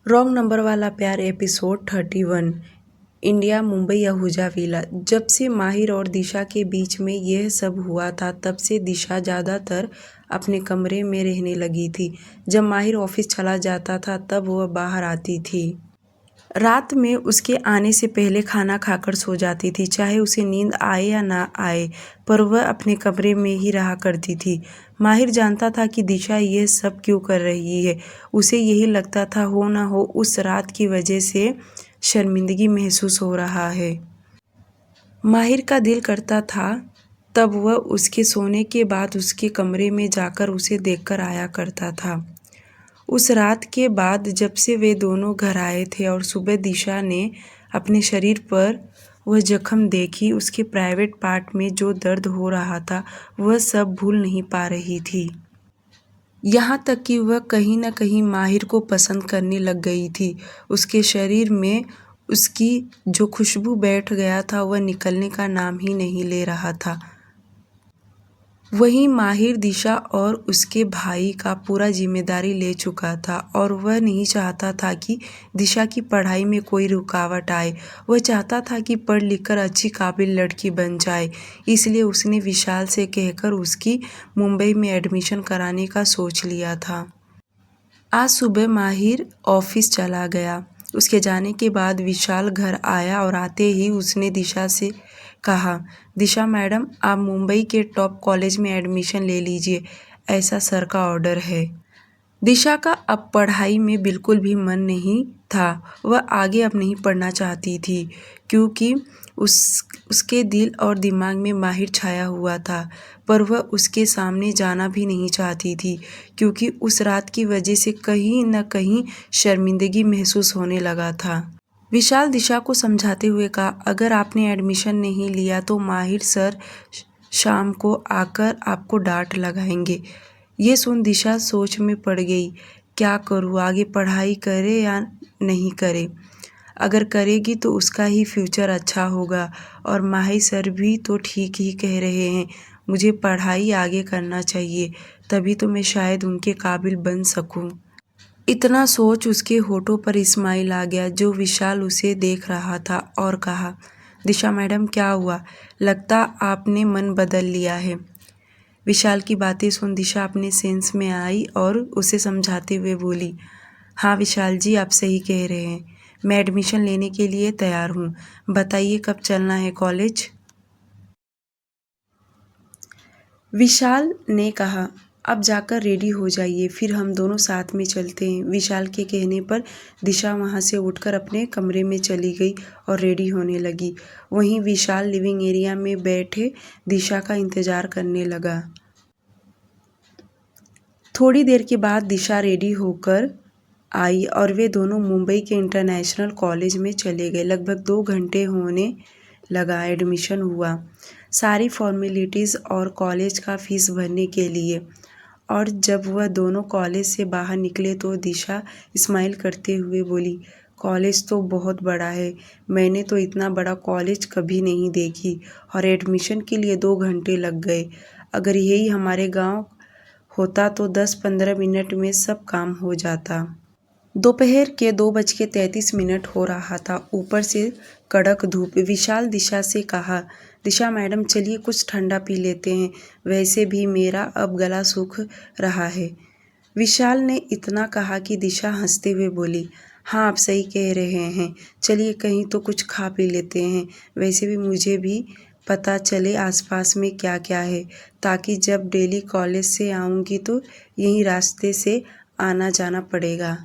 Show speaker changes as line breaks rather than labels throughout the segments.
Wrong number वाला प्यार episode 31। India Mumbai Ahuja villa. जब से माहिर और दिशा के बीच में यह सब हुआ था तब से दिशा ज़्यादातर अपने कमरे में रहने लगी थी। जब माहिर ऑफिस चला जाता था तब वह बाहर आती थी। रात में उसके आने से पहले खाना खाकर सो जाती थी, चाहे उसे नींद आए या ना आए, पर वह अपने कमरे में ही रहा करती थी। माहिर जानता था कि दिशा यह सब क्यों कर रही है। उसे यही लगता था हो ना हो उस रात की वजह से शर्मिंदगी महसूस हो रहा है। माहिर का दिल करता था तब वह उसके सोने के बाद उसके कमरे में जाकर उसे देखकर आया करता था। उस रात के बाद जब से वे दोनों घर आए थे और सुबह दिशा ने अपने शरीर पर वह जख्म देखी, उसके प्राइवेट पार्ट में जो दर्द हो रहा था वह सब भूल नहीं पा रही थी। यहाँ तक कि वह कहीं न कहीं माहिर को पसंद करने लग गई थी। उसके शरीर में उसकी जो खुशबू बैठ गया था वह निकलने का नाम ही नहीं ले रहा था। वहीं माहिर दिशा और उसके भाई का पूरा जिम्मेदारी ले चुका था और वह नहीं चाहता था कि दिशा की पढ़ाई में कोई रुकावट आए। वह चाहता था कि पढ़ लिख कर अच्छी काबिल लड़की बन जाए। इसलिए उसने विशाल से कहकर उसकी मुंबई में एडमिशन कराने का सोच लिया था। आज सुबह माहिर ऑफिस चला गया। उसके जाने के बाद विशाल घर आया और आते ही उसने दिशा से कहा, दिशा मैडम, आप मुंबई के टॉप कॉलेज में एडमिशन ले लीजिए, ऐसा सर का ऑर्डर है। दिशा का अब पढ़ाई में बिल्कुल भी मन नहीं था। वह आगे अब नहीं पढ़ना चाहती थी क्योंकि उसके दिल और दिमाग में माहिर छाया हुआ था, पर वह उसके सामने जाना भी नहीं चाहती थी क्योंकि उस रात की वजह से कहीं न कहीं शर्मिंदगी महसूस होने लगा था। विशाल दिशा को समझाते हुए कहा, अगर आपने एडमिशन नहीं लिया तो माहिर सर शाम को आकर आपको डांट लगाएंगे। ये सुन दिशा सोच में पड़ गई, क्या करूँ, आगे पढ़ाई करे या नहीं करे। अगर करेगी तो उसका ही फ्यूचर अच्छा होगा और माहिर सर भी तो ठीक ही कह रहे हैं, मुझे पढ़ाई आगे करना चाहिए, तभी तो मैं शायद उनके काबिल बन सकूं। इतना सोच उसके होठों पर स्माइल आ गया जो विशाल उसे देख रहा था और कहा, दिशा मैडम क्या हुआ, लगता आपने मन बदल लिया है। विशाल की बातें सुन दिशा अपने सेंस में आई और उसे समझाते हुए बोली, हाँ विशाल जी, आप सही कह रहे हैं, मैं एडमिशन लेने के लिए तैयार हूँ, बताइए कब चलना है कॉलेज। विशाल ने कहा, अब जाकर रेडी हो जाइए, फिर हम दोनों साथ में चलते हैं। विशाल के कहने पर दिशा वहाँ से उठकर अपने कमरे में चली गई और रेडी होने लगी। वहीं विशाल लिविंग एरिया में बैठे दिशा का इंतजार करने लगा। थोड़ी देर के बाद दिशा रेडी होकर आई और वे दोनों मुंबई के इंटरनेशनल कॉलेज में चले गए। लगभग 2 घंटे होने लगा एडमिशन हुआ, सारी फॉर्मेलिटीज़ और कॉलेज का फीस भरने के लिए। और जब वह दोनों कॉलेज से बाहर निकले तो दिशा स्माइल करते हुए बोली, कॉलेज तो बहुत बड़ा है, मैंने तो इतना बड़ा कॉलेज कभी नहीं देखी और एडमिशन के लिए 2 घंटे लग गए। अगर यही हमारे गांव होता तो 10-15 मिनट में सब काम हो जाता। दोपहर के 2:33 हो रहा था, ऊपर से कड़क धूप। विशाल दिशा से कहा, दिशा मैडम चलिए कुछ ठंडा पी लेते हैं, वैसे भी मेरा अब गला सूख रहा है। विशाल ने इतना कहा कि दिशा हंसते हुए बोली, हाँ आप सही कह रहे हैं, चलिए कहीं तो कुछ खा पी लेते हैं, वैसे भी मुझे भी पता चले आसपास में क्या क्या है, ताकि जब डेली कॉलेज से आऊँगी तो यहीं रास्ते से आना जाना पड़ेगा।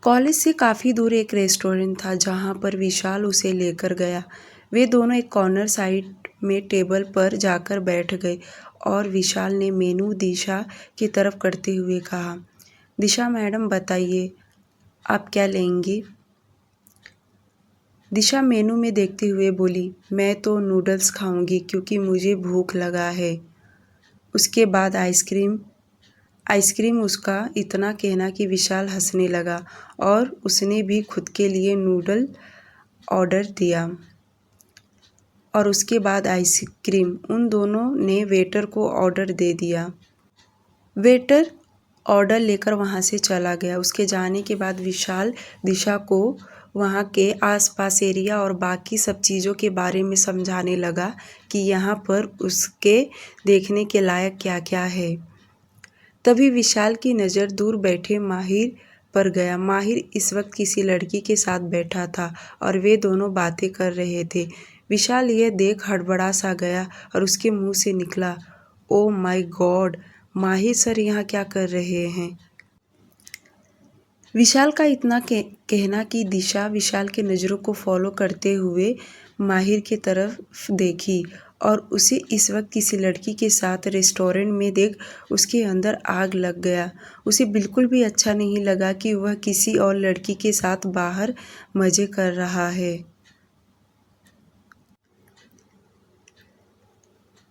कॉलेज से काफ़ी दूर एक रेस्टोरेंट था जहाँ पर विशाल उसे लेकर गया। वे दोनों एक कॉर्नर साइड में टेबल पर जाकर बैठ गए और विशाल ने मेनू दिशा की तरफ करते हुए कहा, दिशा मैडम बताइए आप क्या लेंगी। दिशा मेनू में देखते हुए बोली, मैं तो नूडल्स खाऊंगी क्योंकि मुझे भूख लगा है। उसके बाद आइसक्रीम उसका इतना कहना कि विशाल हंसने लगा और उसने भी खुद के लिए नूडल ऑर्डर दिया और उसके बाद आइसक्रीम। उन दोनों ने वेटर को ऑर्डर दे दिया। वेटर ऑर्डर लेकर वहाँ से चला गया। उसके जाने के बाद विशाल दिशा को वहाँ के आसपास एरिया और बाकी सब चीज़ों के बारे में समझाने लगा कि यहाँ पर उसके देखने के लायक क्या क्या है। तभी विशाल की नज़र दूर बैठे माहिर पर गया। माहिर इस वक्त किसी लड़की के साथ बैठा था और वे दोनों बातें कर रहे थे। विशाल यह देख हड़बड़ा सा गया और उसके मुंह से निकला, ओ माय गॉड, माहिर सर यहाँ क्या कर रहे हैं। विशाल का इतना कहना कि दिशा विशाल के नज़रों को फॉलो करते हुए माहिर की तरफ देखी और उसे इस वक्त किसी लड़की के साथ रेस्टोरेंट में देख उसके अंदर आग लग गया। उसे बिल्कुल भी अच्छा नहीं लगा कि वह किसी और लड़की के साथ बाहर मज़े कर रहा है।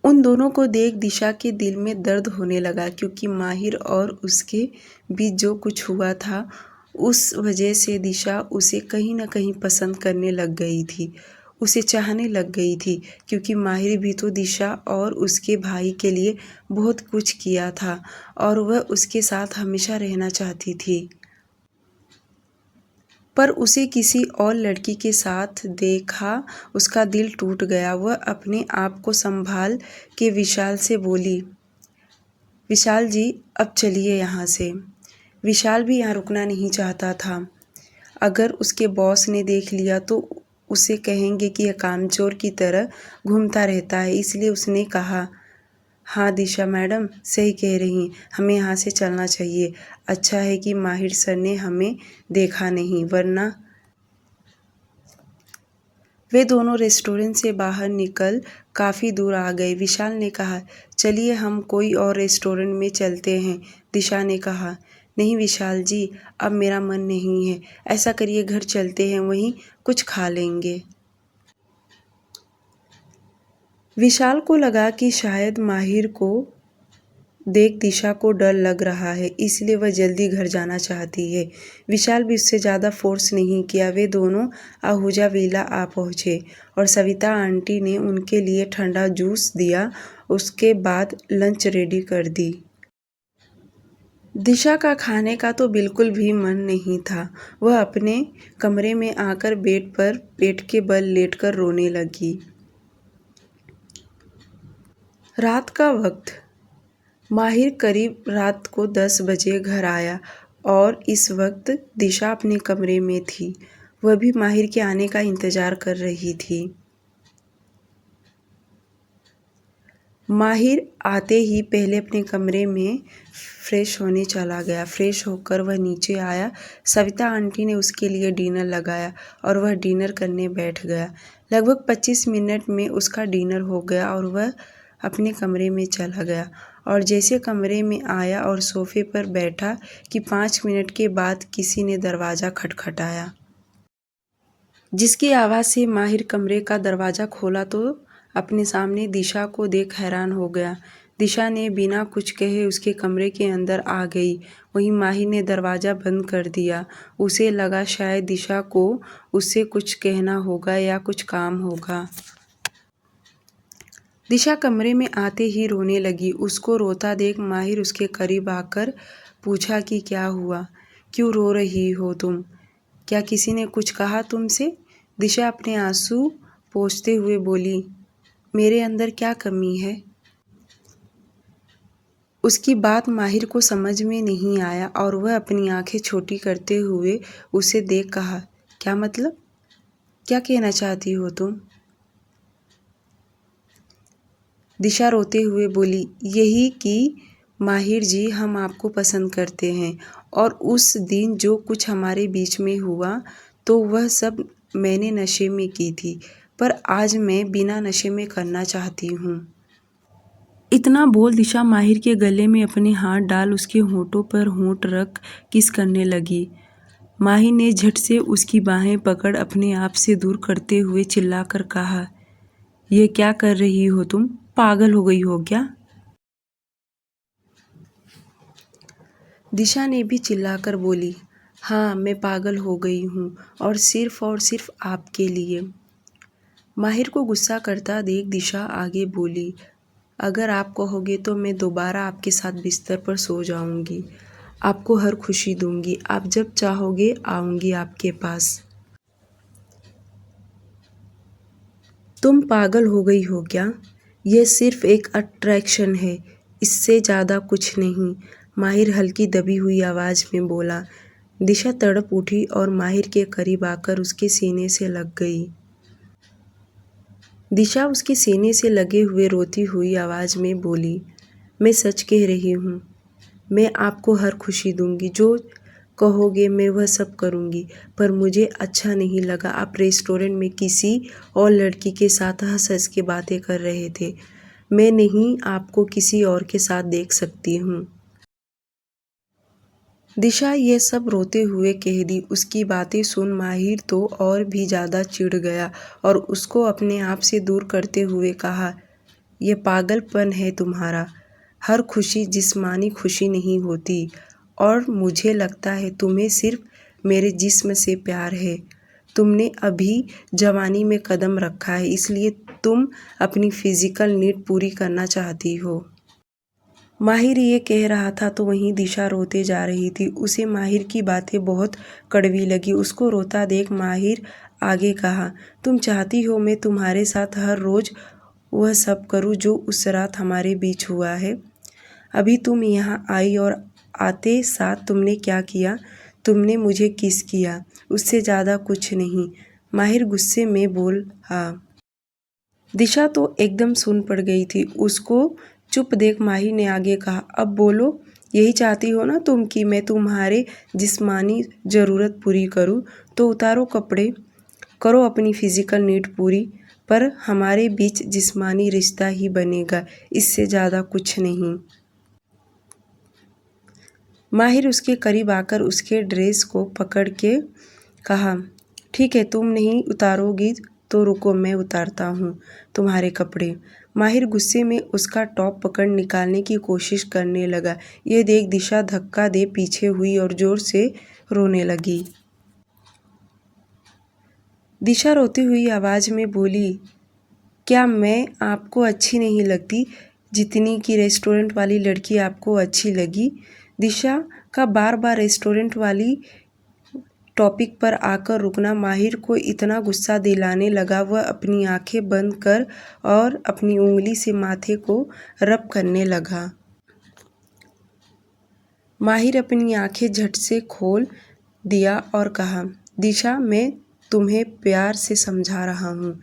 उन दोनों को देख दिशा के दिल में दर्द होने लगा, क्योंकि माहिर और उसके बीच जो कुछ हुआ था उस वजह से दिशा उसे कहीं न कहीं पसंद करने लग गई थी, उसे चाहने लग गई थी, क्योंकि माहिर भी तो दिशा और उसके भाई के लिए बहुत कुछ किया था और वह उसके साथ हमेशा रहना चाहती थी। पर उसे किसी और लड़की के साथ देखा उसका दिल टूट गया। वह अपने आप को संभाल के विशाल से बोली, विशाल जी अब चलिए यहाँ से। विशाल भी यहाँ रुकना नहीं चाहता था। अगर उसके बॉस ने देख लिया तो उसे कहेंगे कि यह कामचोर की तरह घूमता रहता है, इसलिए उसने कहा, हाँ दिशा मैडम सही कह रही, हमें यहाँ से चलना चाहिए। अच्छा है कि माहिर सर ने हमें देखा नहीं, वरना। वे दोनों रेस्टोरेंट से बाहर निकल काफ़ी दूर आ गए। विशाल ने कहा, चलिए हम कोई और रेस्टोरेंट में चलते हैं। दिशा ने कहा, नहीं विशाल जी, अब मेरा मन नहीं है। ऐसा करिए घर चलते हैं, वहीं कुछ खा लेंगे। विशाल को लगा कि शायद माहिर को देख दिशा को डर लग रहा है, इसलिए वह जल्दी घर जाना चाहती है। विशाल भी उससे ज़्यादा फोर्स नहीं किया। वे दोनों आहूजा विला आ पहुँचे और सविता आंटी ने उनके लिए ठंडा जूस दिया। उसके बाद लंच रेडी कर दी। दिशा का खाने का तो बिल्कुल भी मन नहीं था। वह अपने कमरे में आकर बेड पर पेट के बल लेटकर रोने लगी। रात का वक्त, माहिर करीब रात को 10 बजे घर आया और इस वक्त दिशा अपने कमरे में थी। वह भी माहिर के आने का इंतज़ार कर रही थी। माहिर आते ही पहले अपने कमरे में फ्रेश होने चला गया। फ्रेश होकर वह नीचे आया। सविता आंटी ने उसके लिए डिनर लगाया और वह डिनर करने बैठ गया। लगभग 25 मिनट में उसका डिनर हो गया और वह अपने कमरे में चला गया और जैसे कमरे में आया और सोफे पर बैठा कि 5 मिनट के बाद किसी ने दरवाज़ा खटखटाया, जिसकी आवाज़ से माहिर कमरे का दरवाज़ा खोला तो अपने सामने दिशा को देख हैरान हो गया। दिशा ने बिना कुछ कहे उसके कमरे के अंदर आ गई। वहीं माहिर ने दरवाज़ा बंद कर दिया। उसे लगा शायद दिशा को उससे कुछ कहना होगा या कुछ काम होगा। दिशा कमरे में आते ही रोने लगी। उसको रोता देख माहिर उसके करीब आकर पूछा कि क्या हुआ, क्यों रो रही हो तुम, क्या किसी ने कुछ कहा तुमसे? दिशा अपने आंसू पोंछते हुए बोली, मेरे अंदर क्या कमी है? उसकी बात माहिर को समझ में नहीं आया और वह अपनी आंखें छोटी करते हुए उसे देख कहा, क्या मतलब, क्या कहना चाहती हो तुम? दिशा रोते हुए बोली, यही कि माहिर जी हम आपको पसंद करते हैं और उस दिन जो कुछ हमारे बीच में हुआ तो वह सब मैंने नशे में की थी, पर आज मैं बिना नशे में करना चाहती हूँ। इतना बोल दिशा माहिर के गले में अपने हाथ डाल उसके होठों पर होंठ रख किस करने लगी। माहिर ने झट से उसकी बाहें पकड़ अपने आप से दूर करते हुए चिल्लाकर कहा, ये क्या कर रही हो तुम, पागल हो गई हो क्या? दिशा ने भी चिल्लाकर बोली, हाँ मैं पागल हो गई हूँ और सिर्फ आपके लिए। माहिर को गुस्सा करता देख दिशा आगे बोली, अगर आप कहोगे तो मैं दोबारा आपके साथ बिस्तर पर सो जाऊंगी। आपको हर खुशी दूंगी। आप जब चाहोगे आऊंगी आपके पास। तुम पागल हो गई हो क्या? यह सिर्फ एक अट्रैक्शन है, इससे ज़्यादा कुछ नहीं। माहिर हल्की दबी हुई आवाज़ में बोला। दिशा तड़प उठी और माहिर के करीब आकर उसके सीने से लग गई। दिशा उसके सीने से लगे हुए रोती हुई आवाज़ में बोली, मैं सच कह रही हूँ। मैं आपको हर खुशी दूंगी, जो कहोगे मैं वह सब करूंगी। पर मुझे अच्छा नहीं लगा, आप रेस्टोरेंट में किसी और लड़की के साथ हंस हंस के बातें कर रहे थे। मैं नहीं आपको किसी और के साथ देख सकती हूँ। दिशा ये सब रोते हुए कह दी। उसकी बातें सुन माहिर तो और भी ज़्यादा चिढ़ गया और उसको अपने आप से दूर करते हुए कहा, यह पागलपन है तुम्हारा। हर खुशी जिस्मानी खुशी नहीं होती और मुझे लगता है तुम्हें सिर्फ मेरे जिस्म से प्यार है। तुमने अभी जवानी में कदम रखा है, इसलिए तुम अपनी फिजिकल नीड पूरी करना चाहती हो। माहिर ये कह रहा था तो वहीं दिशा रोते जा रही थी। उसे माहिर की बातें बहुत कड़वी लगी। उसको रोता देख माहिर आगे कहा, तुम चाहती हो मैं तुम्हारे साथ हर रोज़ वह सब करूं जो उस रात हमारे बीच हुआ है। अभी तुम यहाँ आई और आते साथ तुमने क्या किया? तुमने मुझे किस किया, उससे ज़्यादा कुछ नहीं। माहिर गुस्से में बोल हाँ। दिशा तो एकदम सुन पड़ गई थी। उसको चुप देख माहिर ने आगे कहा, अब बोलो, यही चाहती हो ना तुम कि मैं तुम्हारे जिस्मानी ज़रूरत पूरी करूं? तो उतारो कपड़े, करो अपनी फिजिकल नीड पूरी, पर हमारे बीच जिस्मानी रिश्ता ही बनेगा, इससे ज़्यादा कुछ नहीं। माहिर उसके करीब आकर उसके ड्रेस को पकड़ के कहा, ठीक है, तुम नहीं उतारोगी तो रुको, मैं उतारता हूँ तुम्हारे कपड़े। माहिर गुस्से में उसका टॉप पकड़ निकालने की कोशिश करने लगा। ये देख दिशा धक्का दे पीछे हुई और ज़ोर से रोने लगी। दिशा रोती हुई आवाज़ में बोली, क्या मैं आपको अच्छी नहीं लगती जितनी कि रेस्टोरेंट वाली लड़की आपको अच्छी लगी? दिशा का बार बार रेस्टोरेंट वाली टॉपिक पर आकर रुकना माहिर को इतना गुस्सा दिलाने लगा। वह अपनी आंखें बंद कर और अपनी उंगली से माथे को रब करने लगा। माहिर अपनी आंखें झट से खोल दिया और कहा, दिशा मैं तुम्हें प्यार से समझा रहा हूँ,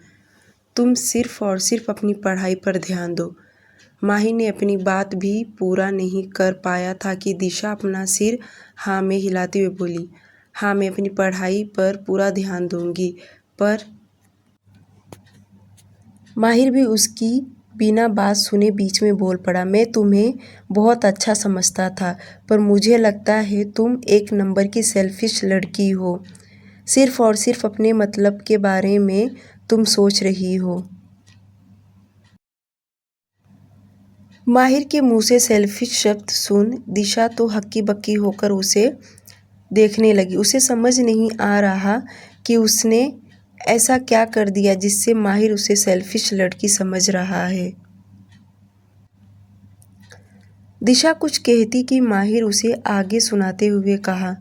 तुम सिर्फ और सिर्फ अपनी पढ़ाई पर ध्यान दो। माहिर ने अपनी बात भी पूरा नहीं कर पाया था कि दिशा अपना सिर हाँ में हिलाते हुए बोली, हाँ मैं अपनी पढ़ाई पर पूरा ध्यान दूंगी। पर माहिर भी उसकी बिना बात सुने बीच में बोल पड़ा, मैं तुम्हें बहुत अच्छा समझता था, पर मुझे लगता है तुम एक नंबर की सेल्फिश लड़की हो। सिर्फ और सिर्फ अपने मतलब के बारे में तुम सोच रही हो। माहिर के मुंह से सेल्फिश शब्द सुन दिशा तो हक्की बक्की होकर उसे देखने लगी। उसे समझ नहीं आ रहा कि उसने ऐसा क्या कर दिया जिससे माहिर उसे सेल्फिश लड़की समझ रहा है। दिशा कुछ कहती कि माहिर उसे आगे सुनाते हुए कहा,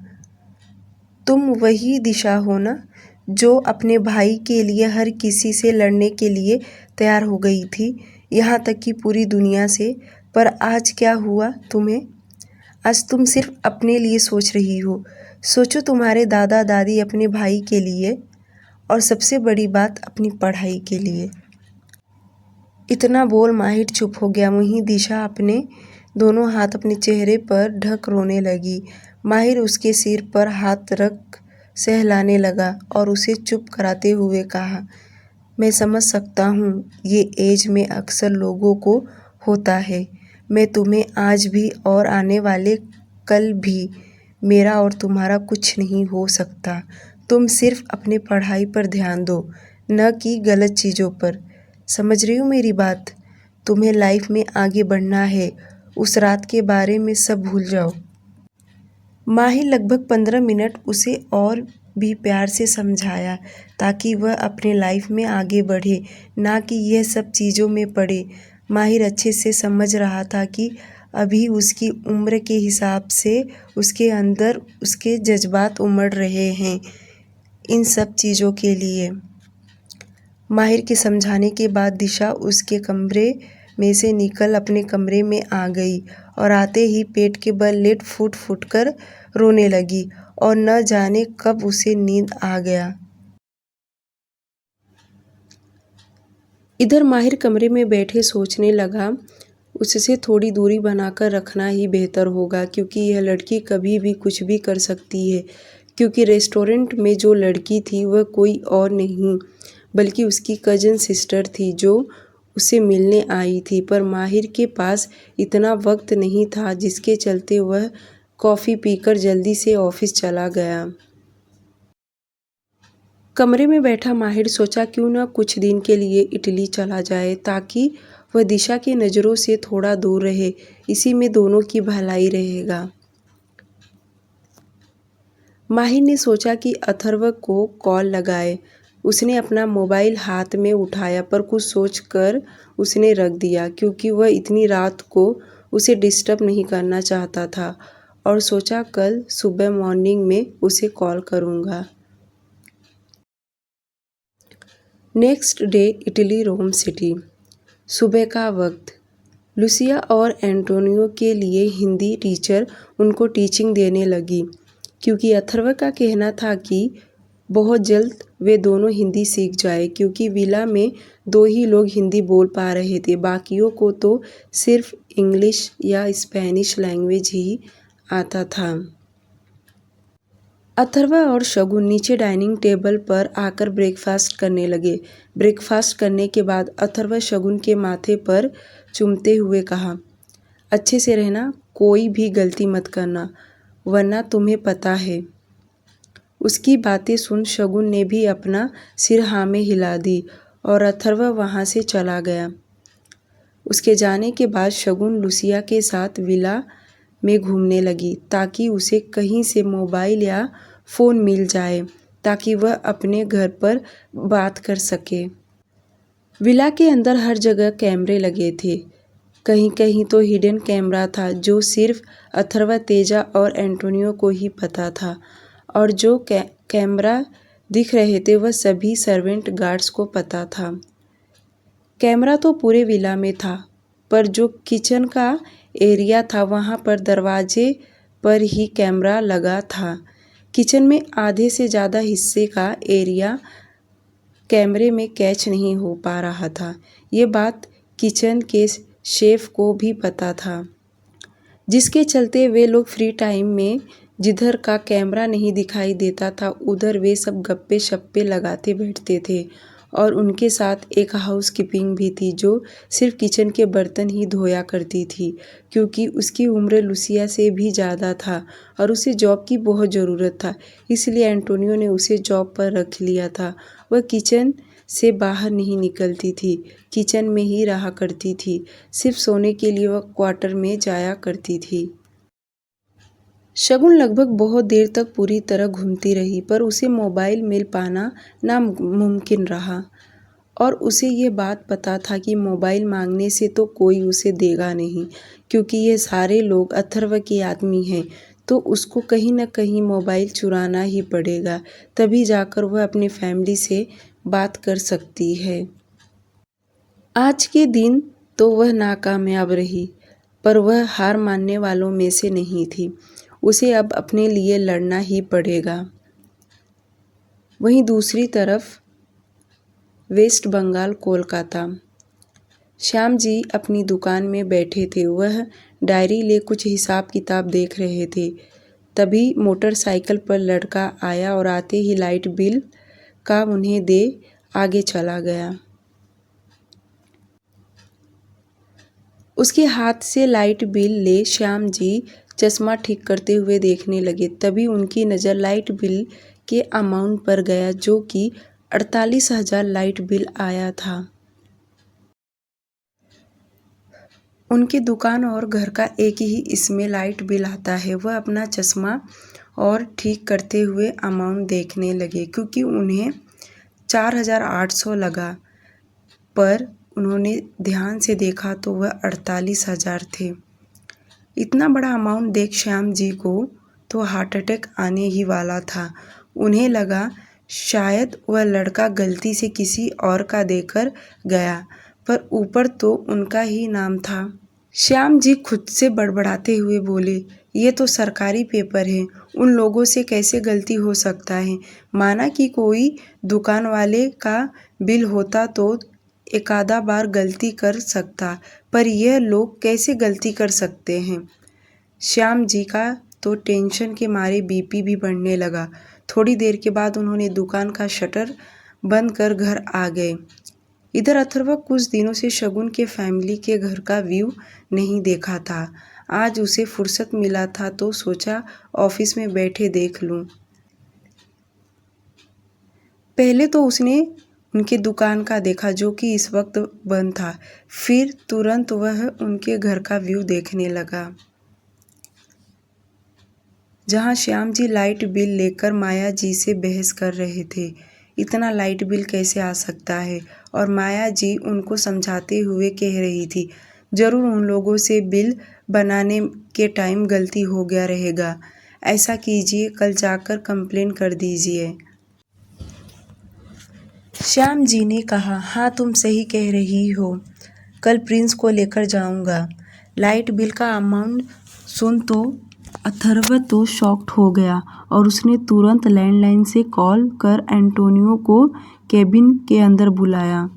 तुम वही दिशा हो ना जो अपने भाई के लिए हर किसी से लड़ने के लिए तैयार हो गई थी, यहाँ तक कि पूरी दुनिया से। पर आज क्या हुआ तुम्हें? आज तुम सिर्फ अपने लिए सोच रही हो। सोचो तुम्हारे दादा दादी अपने भाई के लिए और सबसे बड़ी बात अपनी पढ़ाई के लिए। इतना बोल माहिर चुप हो गया। वहीं दिशा अपने दोनों हाथ अपने चेहरे पर ढक रोने लगी। माहिर उसके सिर पर हाथ रख सहलाने लगा और उसे चुप कराते हुए कहा, मैं समझ सकता हूँ, ये एज में अक्सर लोगों को होता है। मैं तुम्हें आज भी और आने वाले कल भी, मेरा और तुम्हारा कुछ नहीं हो सकता। तुम सिर्फ अपने पढ़ाई पर ध्यान दो, न कि गलत चीज़ों पर। समझ रही हो मेरी बात? तुम्हें लाइफ में आगे बढ़ना है। उस रात के बारे में सब भूल जाओ। माहिर लगभग 15 मिनट उसे और भी प्यार से समझाया ताकि वह अपने लाइफ में आगे बढ़े, ना कि यह सब चीज़ों में पड़े। माहिर अच्छे से समझ रहा था कि अभी उसकी उम्र के हिसाब से उसके अंदर उसके जज्बात उमड़ रहे हैं इन सब चीज़ों के लिए। माहिर के समझाने के बाद दिशा उसके कमरे में से निकल अपने कमरे में आ गई और आते ही पेट के बल लेट फुट फुट कर रोने लगी और न जाने कब उसे नींद आ गया। इधर माहिर कमरे में बैठे सोचने लगा, उससे थोड़ी दूरी बनाकर रखना ही बेहतर होगा क्योंकि यह लड़की कभी भी कुछ भी कर सकती है। क्योंकि रेस्टोरेंट में जो लड़की थी वह कोई और नहीं बल्कि उसकी कज़न सिस्टर थी जो उसे मिलने आई थी। पर माहिर के पास इतना वक्त नहीं था जिसके चलते वह कॉफ़ी पीकर जल्दी से ऑफिस चला गया। कमरे में बैठा माहिर सोचा क्यों न कुछ दिन के लिए इटली चला जाए ताकि वह दिशा की नज़रों से थोड़ा दूर रहे। इसी में दोनों की भलाई रहेगा। माहिर ने सोचा कि अथर्व को कॉल लगाए। उसने अपना मोबाइल हाथ में उठाया पर कुछ सोचकर उसने रख दिया क्योंकि वह इतनी रात को उसे डिस्टर्ब नहीं करना चाहता था और सोचा कल सुबह मॉर्निंग में उसे कॉल करूँगा। नेक्स्ट डे इटली रोम सिटी। सुबह का वक्त। लुसिया और एंटोनियो के लिए हिंदी टीचर उनको टीचिंग देने लगी क्योंकि अथर्व का कहना था कि बहुत जल्द वे दोनों हिंदी सीख जाए क्योंकि विला में 2 ही लोग हिंदी बोल पा रहे थे, बाकियों को तो सिर्फ इंग्लिश या स्पेनिश लैंग्वेज ही आता था। अथर्व और शगुन नीचे डाइनिंग टेबल पर आकर ब्रेकफास्ट करने लगे। ब्रेकफास्ट करने के बाद अथर्व शगुन के माथे पर चूमते हुए कहा, अच्छे से रहना, कोई भी गलती मत करना वरना तुम्हें पता है। उसकी बातें सुन शगुन ने भी अपना सिर हाँ में हिला दी और अथर्व वहाँ से चला गया। उसके जाने के बाद शगुन लुसिया के साथ विला में घूमने लगी ताकि उसे कहीं से मोबाइल या फ़ोन मिल जाए ताकि वह अपने घर पर बात कर सके। विला के अंदर हर जगह कैमरे लगे थे। कहीं कहीं तो हिडन कैमरा था जो सिर्फ अथर्व, तेजा और एंटोनियो को ही पता था और जो कैमरा दिख रहे थे वह सभी सर्वेंट गार्ड्स को पता था। कैमरा तो पूरे विला में था पर जो किचन का एरिया था वहाँ पर दरवाजे पर ही कैमरा लगा था। किचन में आधे से ज़्यादा हिस्से का एरिया कैमरे में कैच नहीं हो पा रहा था। ये बात किचन के शेफ को भी पता था, जिसके चलते वे लोग फ्री टाइम में जिधर का कैमरा नहीं दिखाई देता था उधर वे सब गप्पे शप्पे लगाते बैठते थे। और उनके साथ एक हाउस कीपिंग भी थी जो सिर्फ किचन के बर्तन ही धोया करती थी क्योंकि उसकी उम्र लुसिया से भी ज़्यादा था और उसे जॉब की बहुत ज़रूरत था, इसलिए एंटोनियो ने उसे जॉब पर रख लिया था। वह किचन से बाहर नहीं निकलती थी, किचन में ही रहा करती थी। सिर्फ सोने के लिए वह क्वार्टर में जाया करती थी। शगुन लगभग बहुत देर तक पूरी तरह घूमती रही पर उसे मोबाइल मिल पाना नामुमकिन रहा और उसे ये बात पता था कि मोबाइल मांगने से तो कोई उसे देगा नहीं क्योंकि ये सारे लोग अथर्व के आदमी हैं, तो उसको कहीं न कहीं मोबाइल चुराना ही पड़ेगा, तभी जाकर वह अपनी फैमिली से बात कर सकती है। आज के दिन तो वह नाकामयाब रही पर वह हार मानने वालों में से नहीं थी। उसे अब अपने लिए लड़ना ही पड़ेगा। वहीं दूसरी तरफ वेस्ट बंगाल, कोलकाता। श्याम जी अपनी दुकान में बैठे थे। वह डायरी ले कुछ हिसाब किताब देख रहे थे। तभी मोटरसाइकिल पर लड़का आया और आते ही लाइट बिल का उन्हें दे आगे चला गया। उसके हाथ से लाइट बिल ले श्याम जी चश्मा ठीक करते हुए देखने लगे। तभी उनकी नज़र लाइट बिल के अमाउंट पर गया जो कि 48,000 लाइट बिल आया था। उनकी दुकान और घर का एक ही इसमें लाइट बिल आता है। वह अपना चश्मा और ठीक करते हुए अमाउंट देखने लगे क्योंकि उन्हें 4,800 लगा पर उन्होंने ध्यान से देखा तो वह 48,000 थे। इतना बड़ा अमाउंट देख श्याम जी को तो हार्ट अटैक आने ही वाला था। उन्हें लगा शायद वह लड़का गलती से किसी और का देकर गया, पर ऊपर तो उनका ही नाम था। श्याम जी खुद से बड़बड़ाते हुए बोले, ये तो सरकारी पेपर है, उन लोगों से कैसे गलती हो सकता है। माना कि कोई दुकान वाले का बिल होता तो एकाधा बार गलती कर सकता, पर यह लोग कैसे गलती कर सकते हैं। श्याम जी का तो टेंशन के मारे बीपी भी बढ़ने लगा। थोड़ी देर के बाद उन्होंने दुकान का शटर बंद कर घर आ गए। इधर अथर्व कुछ दिनों से शगुन के फैमिली के घर का व्यू नहीं देखा था। आज उसे फुर्सत मिला था तो सोचा ऑफिस में बैठे देख लूं। पहले तो उसने उनके दुकान का देखा जो कि इस वक्त बंद था, फिर तुरंत वह उनके घर का व्यू देखने लगा, जहां श्याम जी लाइट बिल लेकर माया जी से बहस कर रहे थे। इतना लाइट बिल कैसे आ सकता है, और माया जी उनको समझाते हुए कह रही थी, जरूर उन लोगों से बिल बनाने के टाइम गलती हो गया रहेगा। ऐसा कीजिए, कल जाकर कंप्लेन कर दीजिए। श्याम जी ने कहा, हाँ तुम सही कह रही हो, कल प्रिंस को लेकर जाऊंगा। लाइट बिल का अमाउंट सुन तो अथर्व तो शॉक्ड हो गया और उसने तुरंत लैंडलाइन से कॉल कर एंटोनियो को कैबिन के अंदर बुलाया।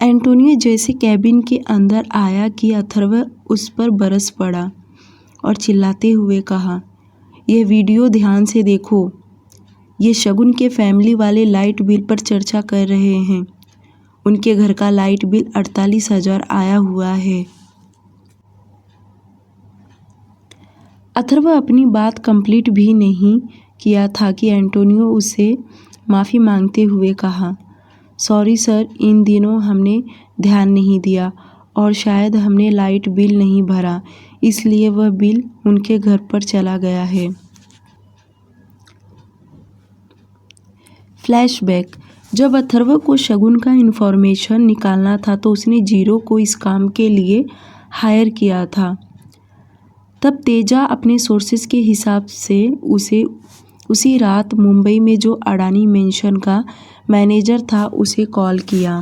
एंटोनियो जैसे कैबिन के अंदर आया कि अथर्व उस पर बरस पड़ा और चिल्लाते हुए कहा, यह वीडियो ध्यान से देखो, ये शगुन के फैमिली वाले लाइट बिल पर चर्चा कर रहे हैं। उनके घर का लाइट बिल 48,000 आया हुआ है। अथर्व अपनी बात कंप्लीट भी नहीं किया था कि एंटोनियो उसे माफ़ी मांगते हुए कहा, सॉरी सर, इन दिनों हमने ध्यान नहीं दिया और शायद हमने लाइट बिल नहीं भरा, इसलिए वह बिल उनके घर पर चला गया है। फ्लैशबैक। जब अथर्व को शगुन का इन्फॉर्मेशन निकालना था तो उसने जीरो को इस काम के लिए हायर किया था। तब तेजा अपने सोर्सेज के हिसाब से उसी रात मुंबई में जो अडानी मेंशन का मैनेजर था उसे कॉल किया।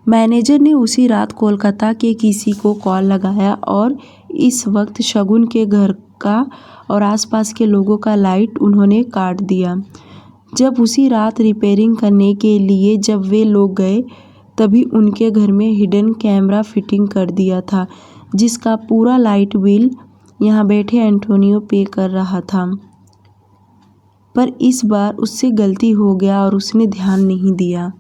मैनेजर ने उसी रात कोलकाता के किसी को कॉल लगाया और इस वक्त शगुन के घर का और आसपास के लोगों का लाइट उन्होंने काट दिया। जब उसी रात रिपेयरिंग करने के लिए जब वे लोग गए तभी उनके घर में हिडन कैमरा फिटिंग कर दिया था, जिसका पूरा लाइट बिल यहाँ बैठे एंटोनियो पे कर रहा था। पर इस बार उससे गलती हो गया और उसने ध्यान नहीं दिया।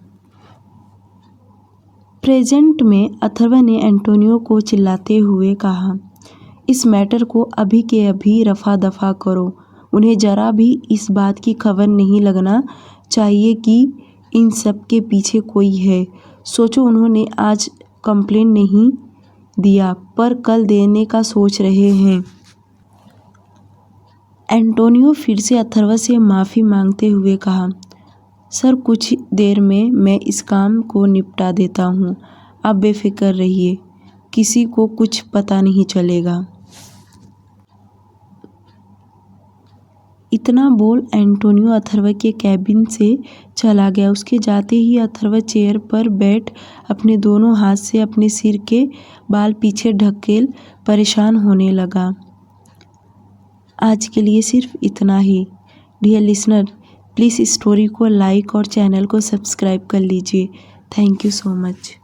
प्रेजेंट में अथर्व ने एंटोनियो को चिल्लाते हुए कहा, इस मैटर को अभी के अभी रफा दफा करो। उन्हें जरा भी इस बात की खबर नहीं लगना चाहिए कि इन सब के पीछे कोई है। सोचो, उन्होंने आज कंप्लेन नहीं दिया पर कल देने का सोच रहे हैं। एंटोनियो फिर से अथर्व से माफ़ी मांगते हुए कहा, सर कुछ देर में मैं इस काम को निपटा देता हूँ, आप बेफिक्र रहिए, किसी को कुछ पता नहीं चलेगा। इतना बोल एंटोनियो अथर्व के कैबिन से चला गया। उसके जाते ही अथर्व चेयर पर बैठ अपने दोनों हाथ से अपने सिर के बाल पीछे ढकेल परेशान होने लगा। आज के लिए सिर्फ इतना ही। डियर लिसनर, प्लीज़ स्टोरी को लाइक और चैनल को सब्सक्राइब कर लीजिए। Thank you so much.